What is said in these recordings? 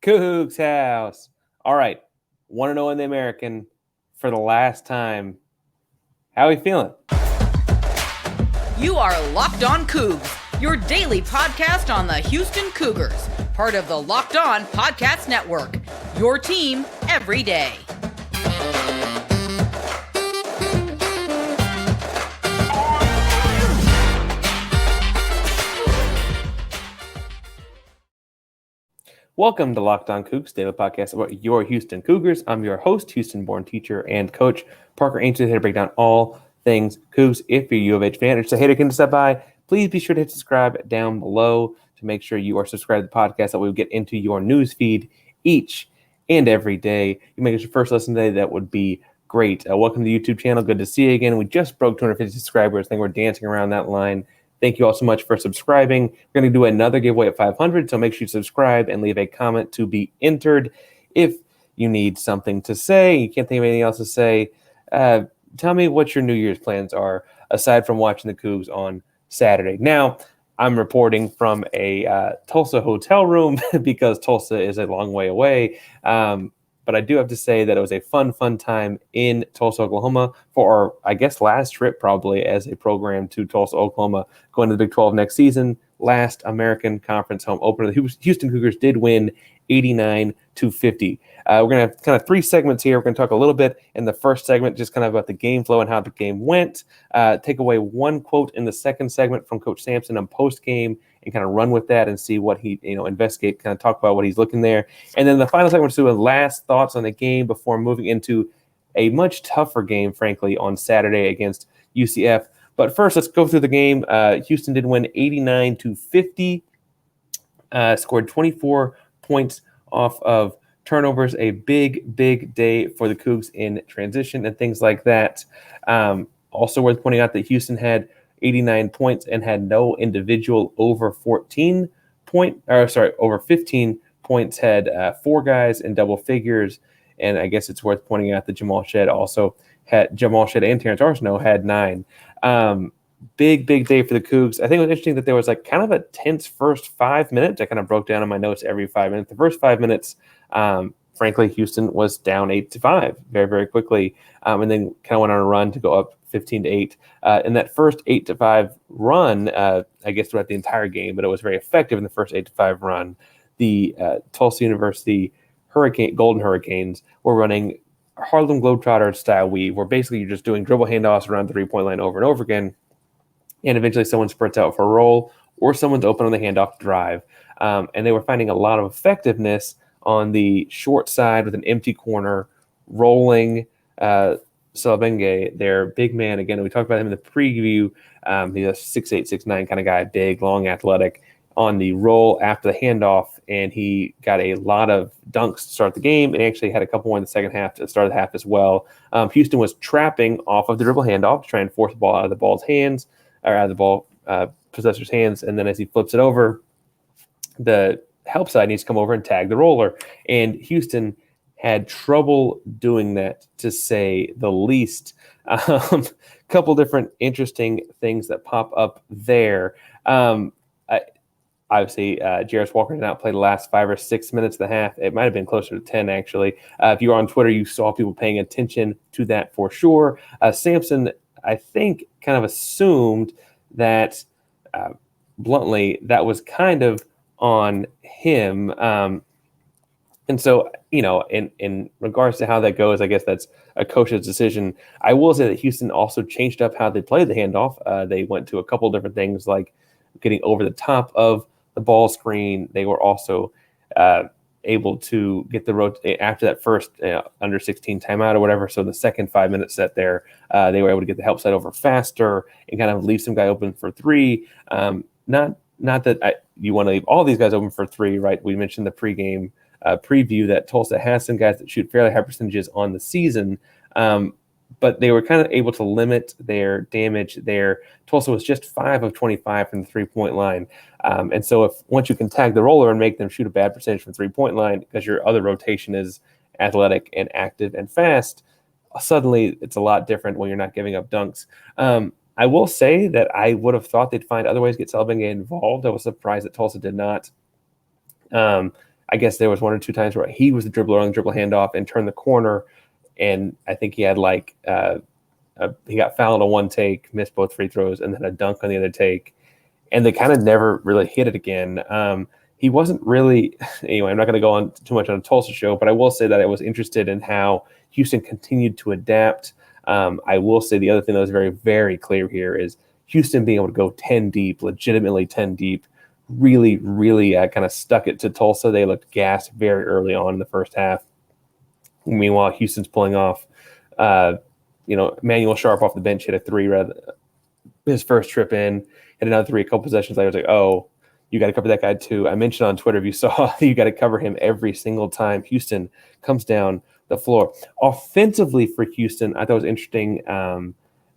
Coogs House. All right. 1-0 in the American for the last time. How are we feeling? You are Locked On Cougs, your daily podcast on the Houston Cougars, part of the Locked On Podcast Network, your team every day. Welcome to Locked On Cougs, daily podcast about your Houston Cougars. I'm your host, Houston-born teacher and coach, Parker Ainsworth, here to break down all things Cougs. If you're a U of H fan or just a hater can stop by, please be sure to hit subscribe down below to make sure you are subscribed to the podcast that we will get into your news feed each and every day. You make it your first listen today, that would be great. Welcome to the YouTube channel. Good to see you again. We just broke 250 subscribers. I think we're dancing around that line. Thank you all so much for subscribing. We're going to do another giveaway at 500, so make sure you subscribe and leave a comment to be entered. If you need something to say, you can't think of anything else to say, tell me what your New Year's plans are, aside from watching the Cougs on Saturday. Now, I'm reporting from a Tulsa hotel room because Tulsa is a long way away. But I do have to say that it was a fun time in Tulsa, Oklahoma for our, I guess, last trip probably as a program to Tulsa, Oklahoma, going to the Big 12 next season. Last American Conference home opener. The Houston Cougars did win 89-50. We're going to have kind of three segments here. We're going to talk a little bit in the first segment, just kind of about the game flow and how the game went. Take away one quote in the second segment from Coach Sampson on post-game and kind of run with that and see what he, investigate, kind of talk about what he's looking there. And then the final segment, do last thoughts on the game before moving into a much tougher game, frankly, on Saturday against UCF. But first, let's go through the game. Houston did win 89-50, scored 24 points off of turnovers, a big day for the Cougs in transition and things like that. Also worth pointing out that Houston had 89 points and had no individual over 15 points, had four guys in double figures. And I guess it's worth pointing out that Jamal Shead and Terrence Arsenault had 9. Big day for the Cougs. I think it was interesting that there was like kind of a tense first 5 minutes. I kind of broke down in my notes every 5 minutes. The first 5 minutes, frankly, Houston was down 8-5 very quickly, and then kind of went on a run to go up 15-8. In that first 8-5 run, I guess throughout the entire game, but it was very effective in the first 8-5 run. The Tulsa University Golden Hurricanes were running Harlem Globetrotter style weave, where basically you're just doing dribble handoffs around the 3-point line over and over again, and eventually someone spurts out for a roll or someone's open on the handoff drive. And they were finding a lot of effectiveness on the short side with an empty corner, rolling Salabenge, their big man. Again, we talked about him in the preview. He's a 6'8", 6'9" kind of guy, big, long, athletic, on the roll after the handoff, and he got a lot of dunks to start the game, and actually had a couple more in the second half to start the half as well. Houston was trapping off of the dribble handoff to try and force the ball out of the ball's hands, or out of the ball possessor's hands, and then as he flips it over, the help side needs to come over and tag the roller, and Houston had trouble doing that, to say the least. Couple different interesting things that pop up there. Obviously, Jarace Walker did not play the last 5 or 6 minutes of the half. It might have been closer to 10, actually. If you were on Twitter, you saw people paying attention to that for sure. Sampson, I think, kind of assumed that, bluntly, that was kind of on him. And so, in regards to how that goes, I guess that's a coach's decision. I will say that Houston also changed up how they played the handoff. They went to a couple different things, like getting over the top of the ball screen. They were also able to get the rotate after that first under 16 timeout or whatever. So the second 5 minute set there, they were able to get the help side over faster and kind of leave some guy open for three. Not that you want to leave all these guys open for three, right? We mentioned the pregame preview that Tulsa has some guys that shoot fairly high percentages on the season, but they were kind of able to limit their damage there. Tulsa was just 5 of 25 from the 3-point line. And so if once you can tag the roller and make them shoot a bad percentage from the 3-point line because your other rotation is athletic and active and fast, suddenly it's a lot different when you're not giving up dunks. I will say that I would have thought they'd find other ways to get Salabenge involved. I was surprised that Tulsa did not. I guess there was one or two times where he was the dribbler on the dribble handoff and turned the corner, and I think he had he got fouled on one take, missed both free throws, and then a dunk on the other take, and they kind of never really hit it again. He wasn't really – anyway, I'm not going to go on too much on a Tulsa show, but I will say that I was interested in how Houston continued to adapt. I will say the other thing that was very, very clear here is Houston being able to go 10 deep, legitimately 10 deep, really, really kind of stuck it to Tulsa. They looked gassed very early on in the first half. Meanwhile, Houston's pulling off, Emanuel Sharp off the bench hit a three, his first trip in, hit another three a couple possessions later. I was like, oh, you got to cover that guy too. I mentioned on Twitter, if you saw, you got to cover him every single time Houston comes down the floor. Offensively for Houston, I thought it was interesting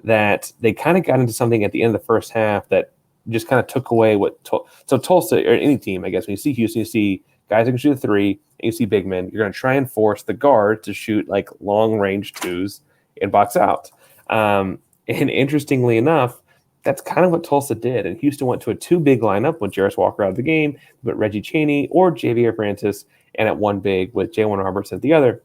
that they kind of got into something at the end of the first half that just kind of took away so Tulsa, or any team, I guess, when you see Houston, you see guys that can shoot a three, and you see big men. You're going to try and force the guard to shoot like long-range twos and box out. And interestingly enough, that's kind of what Tulsa did. And Houston went to a two-big lineup with Jarace Walker out of the game, but Reggie Chaney or Javier Francis, and at one big with Jalen Robertson at the other.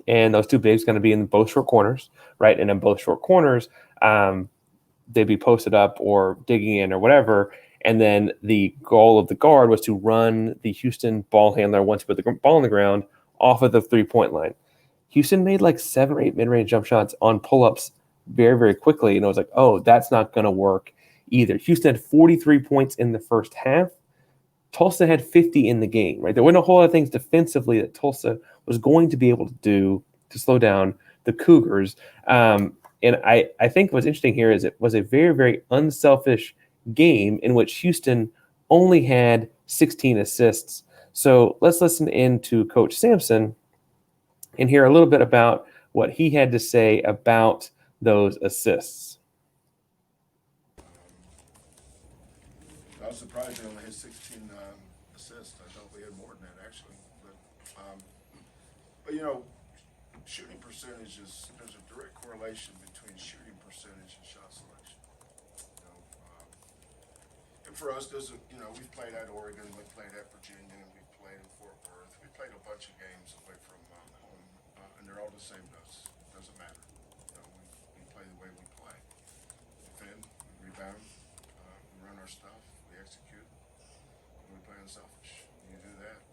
And those two bigs going to be in both short corners, right? And in both short corners, they'd be posted up or digging in or whatever. And then the goal of the guard was to run the Houston ball handler once he put the ball on the ground off of the three-point line. Houston made like 7 or 8 mid-range jump shots on pull-ups very, very quickly. And I was like, oh, that's not going to work either. Houston had 43 points in the first half. Tulsa had 50 in the game, right? There weren't a whole lot of things defensively that Tulsa was going to be able to do to slow down the Cougars. And I think what's interesting here is it was a very, very unselfish game in which Houston only had 16 assists. So let's listen in to Coach Sampson and hear a little bit about what he had to say about those assists. I was surprised they only had 16 assists. I thought we had more than that, actually. But shooting percentage there's a direct correlation between shooting percentage and shot selection. And for us, we've played at Oregon, we've played at Virginia, and we've played in Fort Worth. We played a bunch of games away from home, and they're all the same to us. It doesn't matter. We play the way we play. Defend, we rebound, we run our stuff, we execute. We play unselfish. You do that.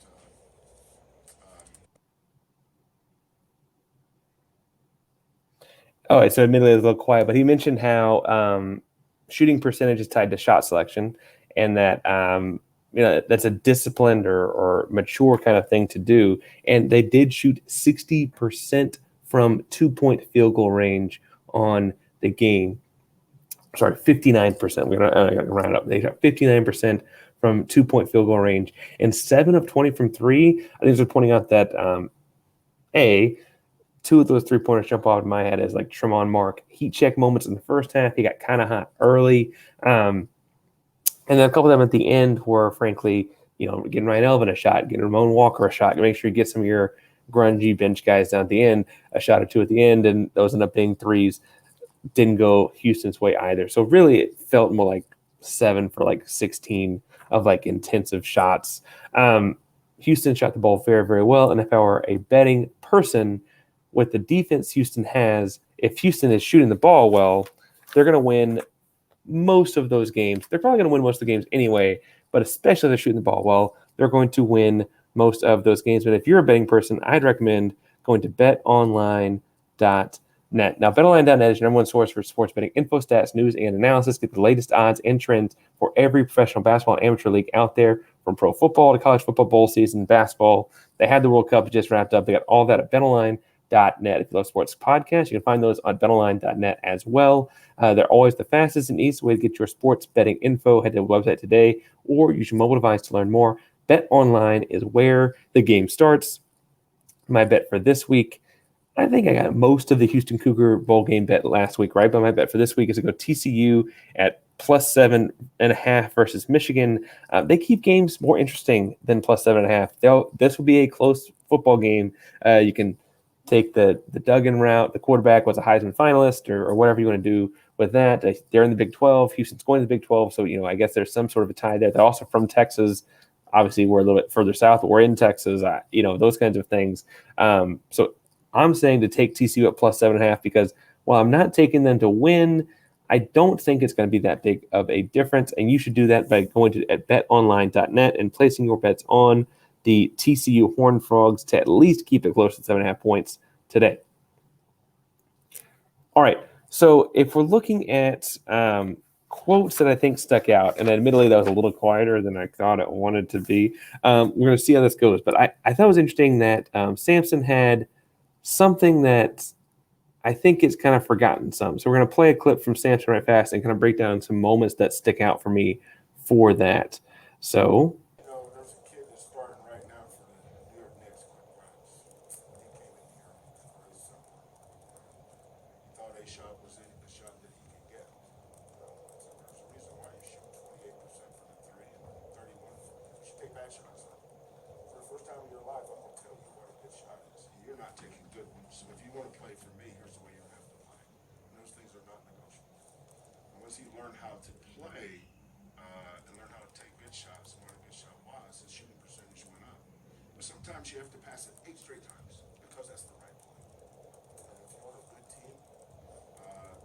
All right, so admittedly it was a little quiet, but he mentioned how shooting percentage is tied to shot selection, and that that's a disciplined or mature kind of thing to do. And they did shoot 60% from 2-point field goal range on the game. Sorry, 59%. We're going to round up. They shot 59% from 2-point field goal range and 7 of 20 from three. I think they're pointing out that two of those three-pointers jump off in my head as like Tremont Mark heat check moments in the first half. He got kind of hot early. And then a couple of them at the end were, frankly, getting Ryan Elvin a shot, getting Ramon Walker a shot, make sure you get some of your grungy bench guys down at the end, a shot or two at the end, and those end up being threes. Didn't go Houston's way either. So really it felt more like 7 for like 16 of like intensive shots. Houston shot the ball very, very well. And if I were a betting person, with the defense Houston has, if Houston is shooting the ball well, they're going to win most of those games. They're probably going to win most of the games anyway, but especially if they're shooting the ball well, they're going to win most of those games. But if you're a betting person, I'd recommend going to betonline.net. Now, betonline.net is your number one source for sports betting info, stats, news, and analysis. Get the latest odds and trends for every professional basketball and amateur league out there, from pro football to college football, bowl season, basketball. They had the World Cup just wrapped up. They got all that at betonline.net. If you love sports podcasts, you can find those on betonline.net as well. They're always the fastest and easiest way to get your sports betting info. Head to the website today or use your mobile device to learn more. BetOnline is where the game starts. My bet for this week, I think I got most of the Houston Cougar bowl game bet last week, right? But my bet for this week is to go TCU at +7.5 versus Michigan. They keep games more interesting than +7.5. This will be a close football game. You can take the Duggan route. The quarterback was a Heisman finalist or whatever you want to do with that. They're in the Big 12. Houston's going to the Big 12. So, I guess there's some sort of a tie there. They're also from Texas. Obviously, we're a little bit further south, but we're in Texas, those kinds of things. So I'm saying to take TCU at plus 7.5 because while I'm not taking them to win, I don't think it's going to be that big of a difference. And you should do that by going to at betonline.net and placing your bets on the TCU Horned Frogs to at least keep it close to 7.5 points today. All right. So if we're looking at quotes that I think stuck out, and admittedly that was a little quieter than I thought it wanted to be, we're going to see how this goes. But I thought it was interesting that Sampson had something that I think is kind of forgotten some. So we're going to play a clip from Sampson right fast and kind of break down some moments that stick out for me for that. So There's a kid that's starting right now for the New York Knicks, Quick Rocks. He came in here for his summer. He thought a shot was the shot that he could get. So there's a reason why you shoot 28% from the three and 31 from the You should take bad shots. For the first time in your life, I'm going to tell you what a good shot is. You're not taking good ones. So if you want to play for me, here's the way you're going to have to play. And those things are not negotiable. And once he learned how to play and learn how to take good shots, and what a good shot was, his shooting percentage went up. But sometimes you have to pass it 8 straight times because that's the right play. And if you're on a good team,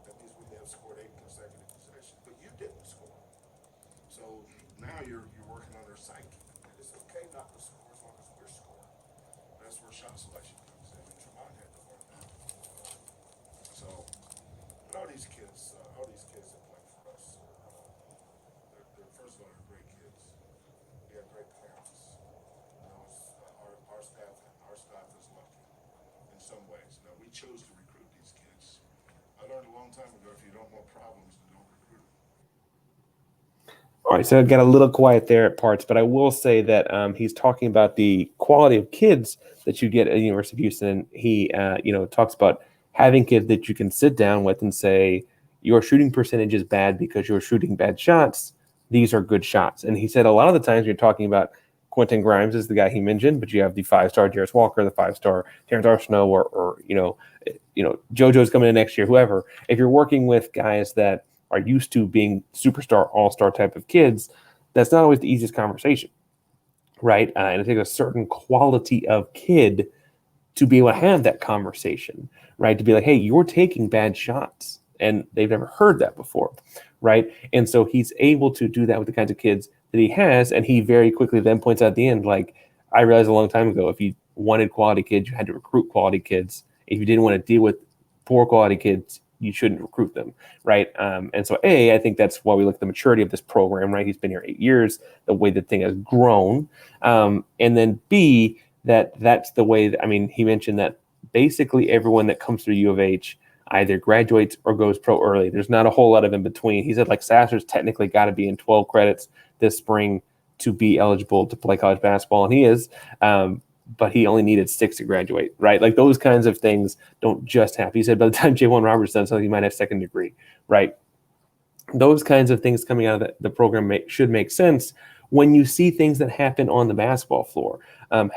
that means we may have scored 8 consecutive possessions, but you didn't score. So now you're working on their psyche. And it's okay not to score as long as we're scoring. That's where shot selection comes in. And Tremont had to learn that. So, but all these kids that play for us, they're first of all, they're great kids. We have great parents. Our staff is lucky in some ways. Now, we chose to recruit these kids. I learned a long time ago, if you don't want problems, then don't recruit them. all right, so I got a little quiet there at parts, but I will say that he's talking about the quality of kids that you get at the University of Houston. He, talks about having kids that you can sit down with and say, your shooting percentage is bad because you're shooting bad shots. These are good shots. And he said a lot of the times you're talking about Quentin Grimes is the guy he mentioned, but you have the 5-star Jarace Walker, the 5-star Terrence Arsenault, or JoJo's coming in next year, whoever. If you're working with guys that are used to being superstar, all-star type of kids, that's not always the easiest conversation, right? And it takes a certain quality of kid to be able to have that conversation, right? To be like, hey, you're taking bad shots. And they've never heard that before, right? And so he's able to do that with the kinds of kids that he has. And he very quickly then points out at the end, like, I realized a long time ago, if you wanted quality kids, you had to recruit quality kids. If you didn't want to deal with poor quality kids, you shouldn't recruit them, right? And so, I think that's why we look at the maturity of this program, right? He's been here 8 years, the way the thing has grown. And then B, that's the way that, he mentioned that basically everyone that comes through U of H either graduates or goes pro early. There's not a whole lot of in between. He said, like, Sasser's technically got to be in 12 credits this spring to be eligible to play college basketball, and he is. But he only needed 6 to graduate, right? Like, those kinds of things don't just happen. He said by the time J1 Roberts done something, he might have second degree, right? Those kinds of things coming out of the program should make sense when you see things that happen on the basketball floor.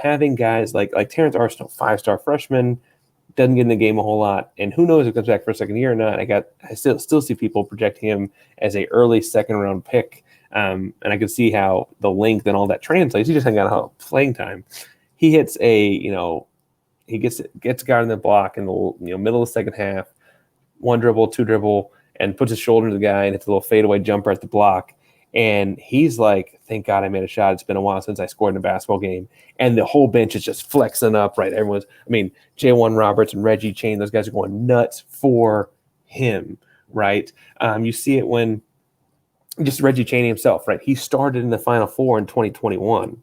Having guys like Terrence Arsenault, 5-star freshman, doesn't get in the game a whole lot, and who knows if he comes back for a second year or not. I still see people project him as a early second round pick, and I can see how the length and all that translates. He just hasn't got a playing time. He hits he gets a guy in the block in the middle of the second half, 1 dribble, 2 dribble, and puts his shoulder to the guy and hits a little fadeaway jumper at the block. And he's like, thank God I made a shot. It's been a while since I scored in a basketball game. And the whole bench is just flexing up, right? J1 Roberts and Reggie Chain, those guys are going nuts for him, right? You see it when just Reggie Chain himself, right? He started in the Final Four in 2021.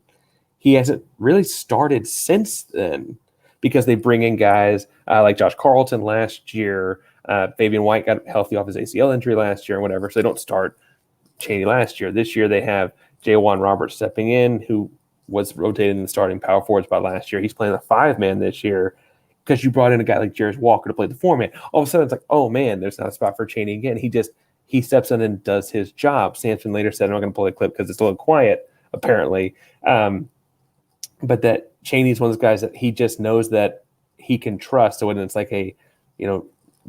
He hasn't really started since then because they bring in guys like Josh Carlton last year. Fabian White got healthy off his ACL injury last year and whatever, so they don't start Chaney last year. This year they have J1 Roberts stepping in, who was rotated in the starting power forward spot last year. He's playing the 5-man this year because you brought in a guy like Jarace Walker to play the 4-man. All of a sudden it's like, oh man, there's not a spot for Chaney again. He steps in and does his job. Sampson later said, I'm not going to play the clip because it's a little quiet, apparently. But that Chaney's one of those guys that he just knows that he can trust. So when it's like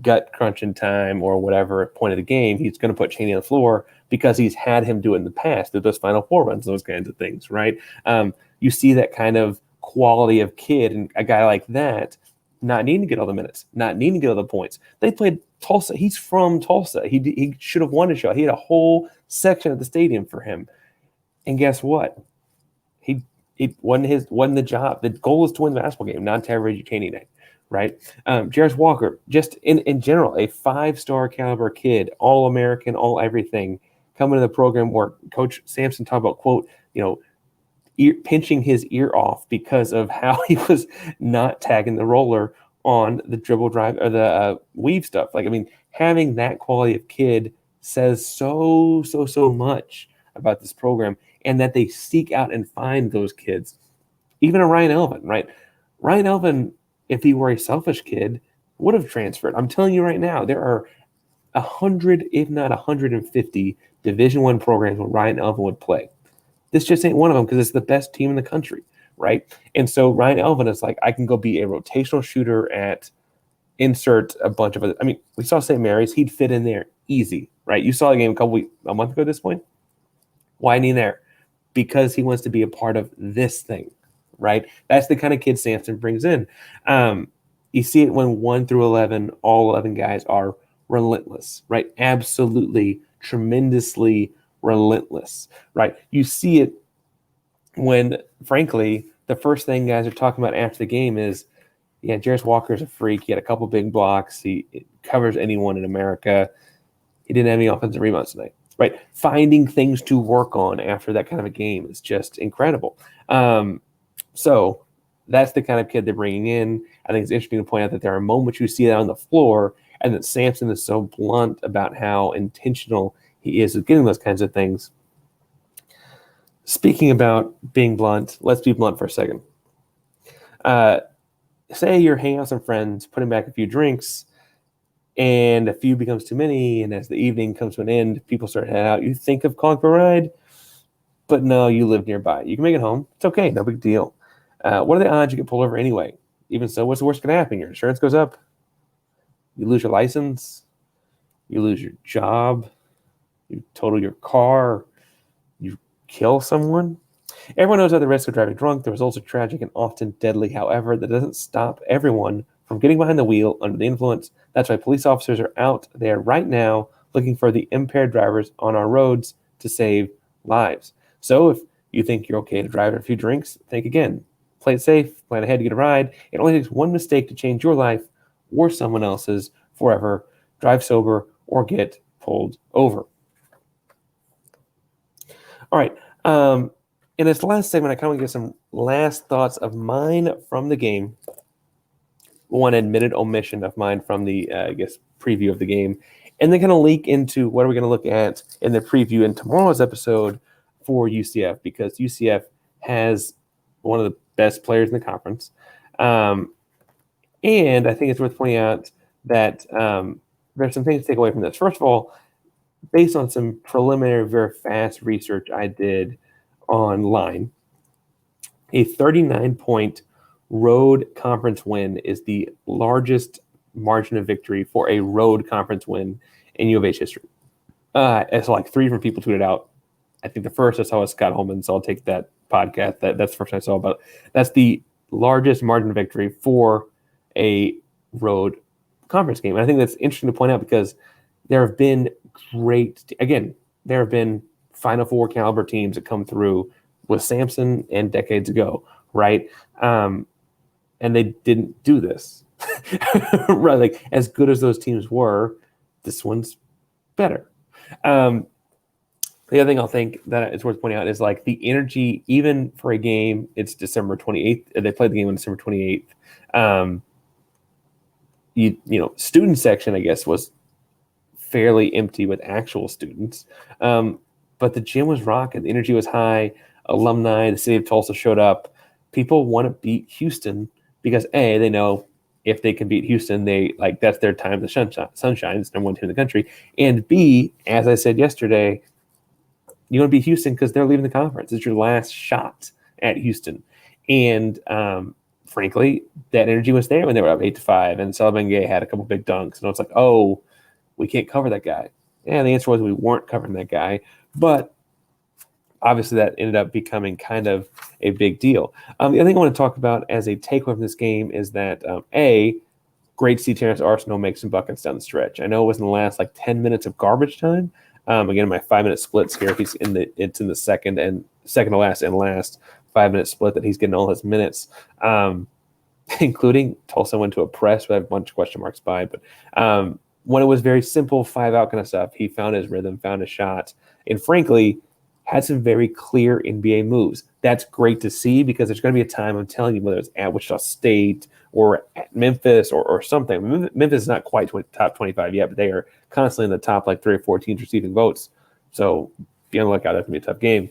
gut crunching time or whatever point of the game, he's going to put Chaney on the floor because he's had him do it in the past through those Final Four runs, those kinds of things, right? You see that kind of quality of kid, and a guy like that not needing to get all the minutes, not needing to get all the points. They played Tulsa. He's from Tulsa. He should have won a shot. He had a whole section of the stadium for him. And guess what? He won the job. The goal is to win the basketball game, not to average Chaney night, right? Jarace Walker, just in general, a 5-star caliber kid, all American, all everything, coming to the program where Coach Sampson talked about, quote, pinching his ear off because of how he was not tagging the roller on the dribble drive or the weave stuff. Like, I mean, having that quality of kid says so much about this program, and that they seek out and find those kids. Even a Ryan Elvin, right? Ryan Elvin, if he were a selfish kid, would have transferred. I'm telling you right now, there are 100, if not 150 Division I programs where Ryan Elvin would play. This just ain't one of them because it's the best team in the country, right? And so Ryan Elvin is like, I can go be a rotational shooter at insert a bunch of other. I mean, we saw St. Mary's. He'd fit in there easy, right? You saw the game a month ago at this point. Why ain't he there? Because he wants to be a part of this thing, right? That's the kind of kid Sampson brings in. You see it when 1 through 11, all 11 guys are relentless, right? Absolutely, tremendously relentless, right? You see it when, frankly, the first thing guys are talking about after the game is, yeah, Jarace Walker's a freak. He had a couple big blocks. He covers anyone in America. He didn't have any offensive rebounds tonight, right? Finding things to work on after that kind of a game is just incredible. So that's the kind of kid they're bringing in. I think it's interesting to point out that there are moments you see that on the floor, and that Sampson is so blunt about how intentional he is with getting those kinds of things. Speaking about being blunt, let's be blunt for a second. Say you're hanging out with some friends, putting back a few drinks, and a few becomes too many, and as the evening comes to an end, people start heading out. You think of calling for a ride, but no, you live nearby. You can make it home. It's okay, no big deal. What are the odds you get pulled over anyway? Even so, what's the worst going to happen? Your insurance goes up. You lose your license. You lose your job. You total your car. You kill someone. Everyone knows about the risk of driving drunk. The results are tragic and often deadly. However, that doesn't stop everyone from getting behind the wheel under the influence. That's why police officers are out there right now looking for the impaired drivers on our roads to save lives. So if you think you're okay to drive a few drinks, think again. Play it safe. Plan ahead to get a ride. It only takes one mistake to change your life or someone else's forever. Drive sober or get pulled over. All right. In this last segment, I kind of want to get some last thoughts of mine from the game. One admitted omission of mine from the, preview of the game. And then kind of leak into what are we going to look at in the preview in tomorrow's episode for UCF, because UCF has one of the best players in the conference. And I think it's worth pointing out that there's some things to take away from this. First of all, based on some preliminary, very fast research I did online, a 39-point road conference win is the largest margin of victory for a road conference win in U of H history. It's like 3 different people tweeted out. I think the first I saw was Scott Holman, so I'll take that podcast. That's the first I saw, but that's the largest margin of victory for a road conference game. And I think that's interesting to point out because there have been there have been Final Four caliber teams that come through with Sampson and decades ago, right? And they didn't do this. Right? Like, as good as those teams were, this one's better. The other thing I'll think that it's worth pointing out is like the energy, even for a game, it's December 28th. They played the game on December 28th. Student section, I guess, was fairly empty with actual students. But the gym was rocking. The energy was high. Alumni, the city of Tulsa showed up. People want to beat Houston because A, they know if they can beat Houston, that's their time. The sunshine is number 1 team in the country. And B, as I said yesterday, you want to beat Houston because they're leaving the conference. It's your last shot at Houston. And frankly, that energy was there when they were up 8-5, and Sullivan Gay had a couple big dunks, and it's like, oh, we can't cover that guy. Yeah, the answer was we weren't covering that guy, but obviously that ended up becoming kind of a big deal. The other thing I want to talk about as a takeaway from this game is that great to see Terrence Arsenault make some buckets down the stretch. I know it was in the last 10 minutes of garbage time. Again, my 5-minute splits here. It's in the second to last and last 5-minute split that he's getting all his minutes, including Tulsa went to a press with a bunch of question marks by. But when it was very simple 5-out kind of stuff, he found his rhythm, found his shot, and frankly, had some very clear NBA moves. That's great to see because there's going to be a time, I'm telling you, whether it's at Wichita State or at Memphis or something. Memphis is not quite top 25 yet, but they are constantly in the top 3 or 4 teams receiving votes. So be on the lookout. That's going to be a tough game.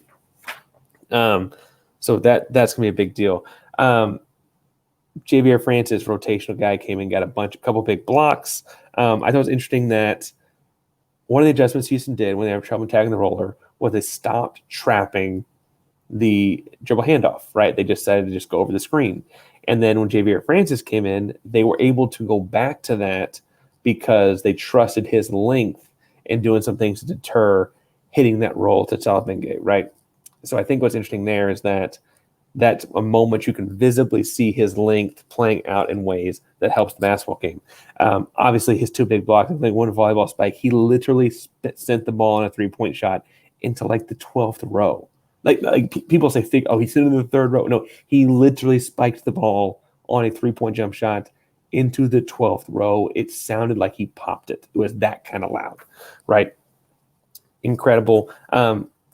So that's going to be a big deal. Javier Francis, rotational guy, came and got a couple big blocks. I thought it was interesting that one of the adjustments Houston did when they had trouble tagging the roller was they stopped trapping the dribble handoff, right? They decided to just go over the screen. And then when Javier Francis came in, they were able to go back to that because they trusted his length and doing some things to deter hitting that roll to Salabenge, right? So I think what's interesting there is that that's a moment you can visibly see his length playing out in ways that helps the basketball game. Obviously, his 2 big blocks, I think one volleyball spike, he literally sent the ball on a 3-point shot into the 12th row. People say, he's sitting in the 3rd row. No, he literally spiked the ball on a 3-point jump shot into the 12th row. It sounded like he popped it. It was that kind of loud, right? Incredible.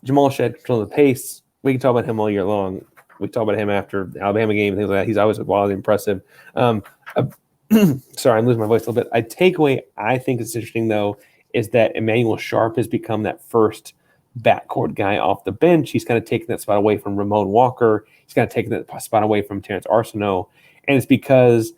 Jamal Shead controlling the pace. We can talk about him all year long. We talk about him after the Alabama game and things like that. He's always wildly impressive. Sorry, I'm losing my voice a little bit. A takeaway I think is interesting, though, is that Emanuel Sharp has become that first backcourt guy off the bench. He's kind of taken that spot away from Ramon Walker. He's kind of taken that spot away from Terrence Arsenault. And it's because,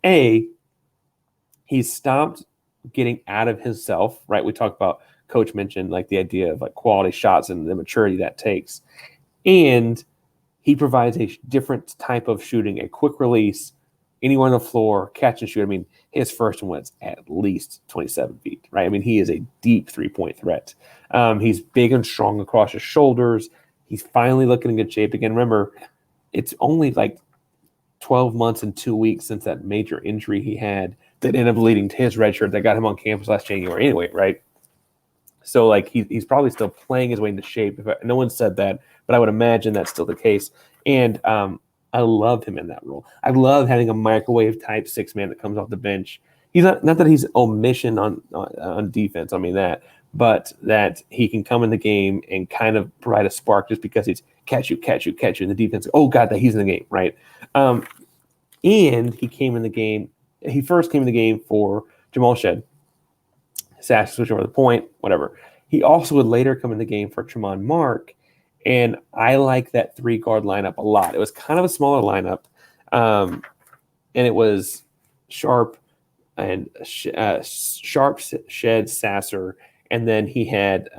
he's stopped getting out of himself, right? We talked about, Coach mentioned the idea of quality shots and the maturity that takes. And he provides a different type of shooting, a quick release, anywhere on the floor, catch and shoot. I mean, his first one was at least 27 feet, right? I mean, he is a deep 3-point threat. He's big and strong across his shoulders. He's finally looking in good shape again. Remember, it's only 12 months and 2 weeks since that major injury he had that ended up leading to his red shirt that got him on campus last January anyway, right? So, he's probably still playing his way into shape. No one said that, but I would imagine that's still the case. And I love him in that role. I love having a microwave-type 6-man that comes off the bench. He's not that he's omission on defense, I mean that, but that he can come in the game and kind of provide a spark just because he's catch you, and the defense, oh, God, that he's in the game, right? And he came in the game. He first came in the game for Jamal Shead. Sasser switch over the point, whatever. He also would later come in the game for Tremont Mark, and I like that 3-guard lineup a lot. It was kind of a smaller lineup, and it was Sharp and Sharp, Shed, Sasser, and then he had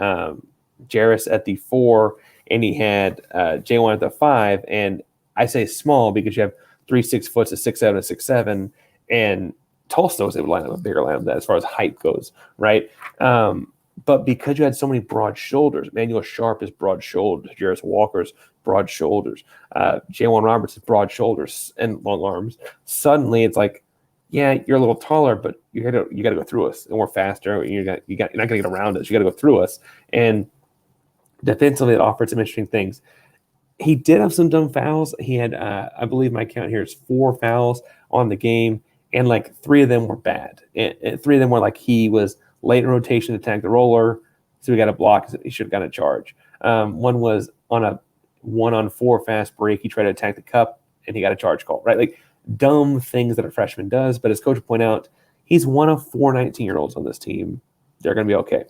Jarace at the 4, and he had J1 at the 5. And I say small because you have 3 6-foots, a 6'7", a 6'7", and Tulsa was able to line up a bigger lineup that as far as height goes, right? But because you had so many broad shoulders, Emanuel Sharp is broad shoulders, Jarace Walker's broad shoulders, J1 Roberts is broad shoulders and long arms. Suddenly it's yeah, you're a little taller, but you got to go through us, and we're faster. You're not going to get around us. You got to go through us. And defensively, it offered some interesting things. He did have some dumb fouls. He had, I believe my count here is 4 fouls on the game. And 3 of them were bad. And 3 of them were he was late in rotation to attack the roller, so he got a block. He should have gotten a charge. One was on a 1-on-4 fast break. He tried to attack the cup, and he got a charge call, right? Dumb things that a freshman does. But as coach would point out, he's one of 4 19-year-olds on this team. They're going to be okay.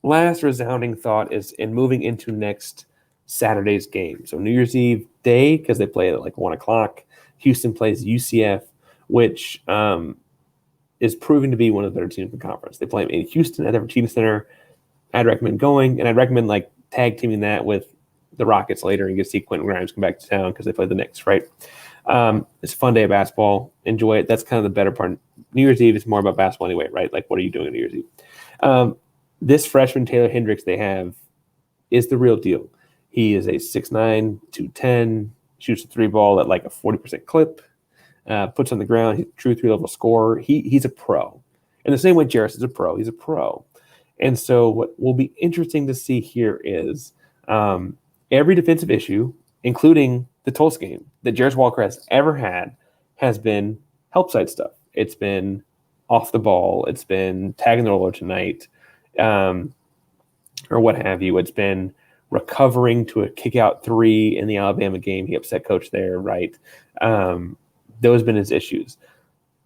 Last resounding thought is in moving into next Saturday's game. So New Year's Eve day, because they play at 1 o'clock, Houston plays UCF, which is proving to be one of the better teams in the conference. They play in Houston at the Fertitta Center. I'd recommend going, and I'd recommend tag teaming that with the Rockets later and get to see Quentin Grimes come back to town because they play the Knicks, right? It's a fun day of basketball. Enjoy it. That's kind of the better part. New Year's Eve is more about basketball anyway, right? Like, what are you doing on New Year's Eve? This freshman, Taylor Hendricks, they have is the real deal. He is a 6'9", 210, shoots a three ball at like a 40% clip, puts on the ground. He's a true three-level scorer. He's a pro. In the same way Jarace is a pro, he's a pro. And so what will be interesting to see here is every defensive issue, including the Tulsa game that Jarace Walker has ever had, has been help side stuff. It's been off the ball. It's been tagging the roller tonight, or what have you. It's been recovering to a kick-out three in the Alabama game. He upset coach there, right? Those have been his issues.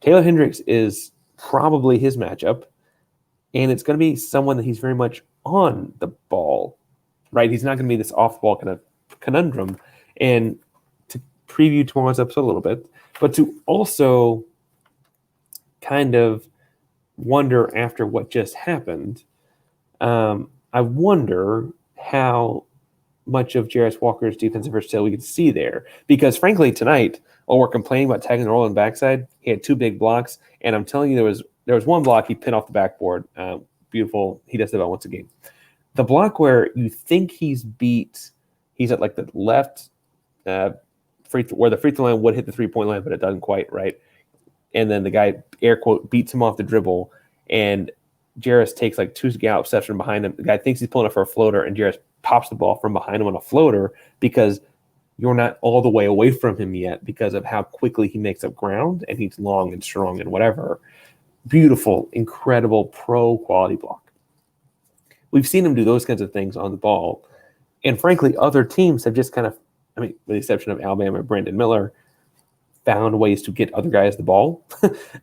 Taylor Hendricks is probably his matchup, and it's going to be someone that he's very much on the ball, right? He's not going to be this off-ball kind of conundrum. And to preview tomorrow's episode a little bit, but to also kind of wonder after what just happened, I wonder how much of Jarace Walker's defensive versatility we could see there. Because frankly, tonight, while we're complaining about tagging the roll on the backside, he had two big blocks, and I'm telling you, there was one block he pinned off the backboard. Beautiful. He does that about once a game. The block where you think he's at like the left where the free throw line would hit the 3-point line, but it doesn't quite, right? And then the guy, air quote, beats him off the dribble, and Jarace takes like two gallop steps from behind him. The guy thinks he's pulling up for a floater, and Jarace pops the ball from behind him on a floater because you're not all the way away from him yet because of how quickly he makes up ground, and he's long and strong and whatever. Beautiful, incredible pro quality block. We've seen him do those kinds of things on the ball. And frankly, other teams have just kind of, with the exception of Alabama and Brandon Miller, found ways to get other guys the ball.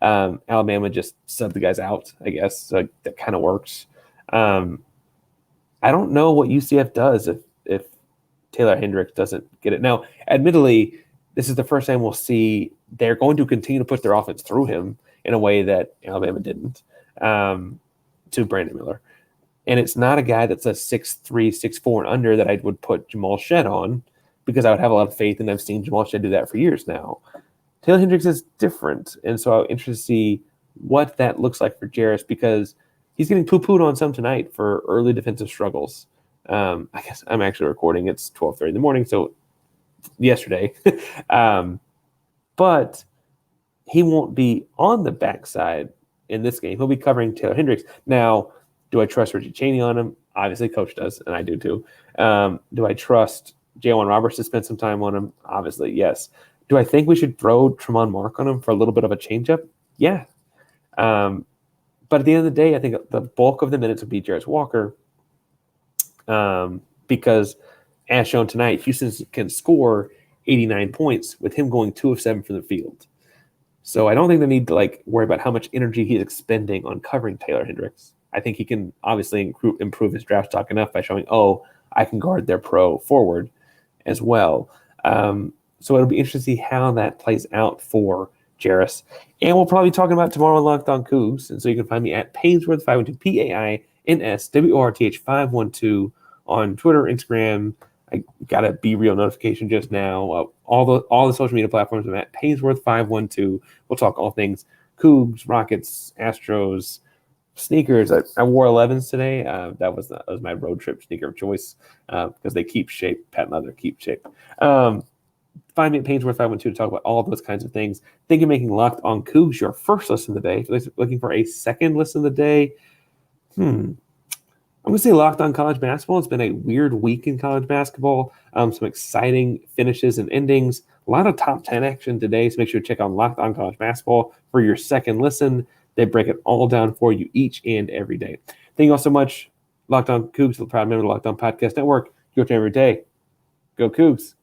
Alabama just subbed the guys out, I guess. So that kind of works. I don't know what UCF does if Taylor Hendricks doesn't get it. Now, admittedly, this is the first time we'll see they're going to continue to put their offense through him in a way that Alabama didn't to Brandon Miller. And it's not a guy that's a 6'3", 6'4", and under that I would put Jamal Shead on because I would have a lot of faith, and I've seen Jamal Shead do that for years now. Taylor Hendricks is different, and so I'm interested to see what that looks like for Jarace because he's getting poo-pooed on some tonight for early defensive struggles. I guess I'm actually recording. It's 12:30 in the morning, so yesterday. But he won't be on the backside in this game. He'll be covering Taylor Hendricks. Now, do I trust Richie Chaney on him? Obviously, Coach does, and I do too. Do I trust Jalen Roberts to spend some time on him? Obviously, yes. Do I think we should throw Tremont Mark on him for a little bit of a changeup? Yeah. But at the end of the day, I think the bulk of the minutes would be Jarace Walker because, as shown tonight, Houston can score 89 points with him going 2 of 7 from the field. So I don't think they need to worry about how much energy he's expending on covering Taylor Hendricks. I think he can obviously improve his draft stock enough by showing, I can guard their pro forward as well. So it'll be interesting to see how that plays out for Jarace. And we'll probably be talking about tomorrow on Locked On Cougs. And so you can find me at Painsworth512, PAINSWORTH512 on Twitter, Instagram. I got a Be Real notification just now. All the social media platforms, I'm at Painsworth512. We'll talk all things Cougs, Rockets, Astros, sneakers. I wore 11s today. That was my road trip sneaker of choice because they keep shape. Patent leather keep shape. Find me at Painsworth512 to talk about all those kinds of things. Think of making Locked On Cougs your first listen of the day. If you're looking for a second listen of the day, I'm going to say Locked On College Basketball. It's been a weird week in college basketball. Some exciting finishes and endings. A lot of top 10 action today, so make sure to check out Locked On College Basketball for your second listen. They break it all down for you each and every day. Thank you all so much. Locked On Cougs, the proud member of the Locked On Podcast Network. Your team every day. Go Cougs.